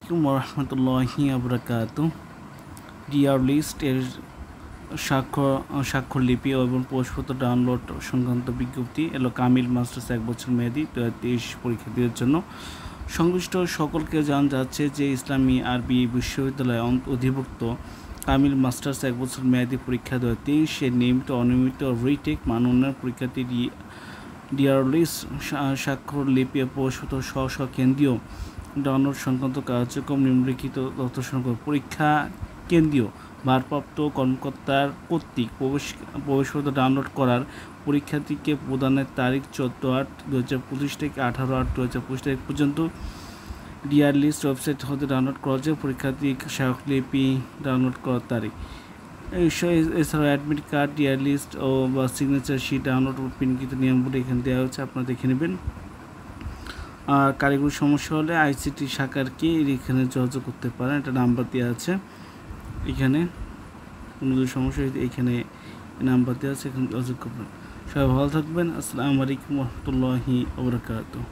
আলাইকুম ওরহমতুল্লাহি আবরাকাতু। Deer list এর স্বাক্ষরলিপি এবং পোস্টপত্র ডাউনলোড সংক্রান্ত বিজ্ঞপ্তি এলো কামিল মাস্টার্স 1 বছর মেয়াদি 2023 পরীক্ষার্থীদের জন্য। সংশ্লিষ্ট সকলকে জানা যাচ্ছে যে ইসলামী আরবি বিশ্ববিদ্যালয়ে অধিভুক্ত কামিল মাস্টার্স 1 বছর মেয়াদি পরীক্ষা 2023 এর নিয়মিত অনিয়মিত রিটেক মান উন্নয়ন পরীক্ষার্থী ডিয়ার লিস্ট স্বাক্ষরলিপি ও পোস্টপত্র সহ কেন্দ্রীয় ডাউনলোড সংক্রান্ত কার্যক্রম নিম্নলিখিত তথ্য সংগ্রহ। পরীক্ষা কেন্দ্রীয় ভারপ্রাপ্ত কর্মকর্তার কর্তৃক প্রবেশপত্র ডাউনলোড করার পরীক্ষার্থীকে প্রদানের তারিখ 14/8/2025 থেকে 18/8/2025 তারিখ পর্যন্ত। ডিয়ার লিস্ট ওয়েবসাইট হতে ডাউনলোড করা যায় পরীক্ষার্থী স্মারকলিপি ডাউনলোড করার তারিখ। এছাড়াও অ্যাডমিট কার্ড, ডিয়ার লিস্ট ও বা সিগনেচার শিট ডাউনলোড ও প্রিন্টকৃত নিয়মগুলো এখানে দেওয়া হচ্ছে, আপনারা দেখে নেবেন। আর কারিগরি সমস্যা হলে আইসিটি শাখারকে এখানে যোগাযোগ করতে পারেন, একটা নাম্বার দেওয়া আছে এখানে। কোনো যদি সমস্যা হয় এখানে নাম্বার দেওয়া আছে, এখানে যোগাযোগ করবেন। সবাই ভালো থাকবেন। আসসালামু আলাইকুম ওয়া রাহমাতুল্লাহি ওয়া বারাকাতুহু।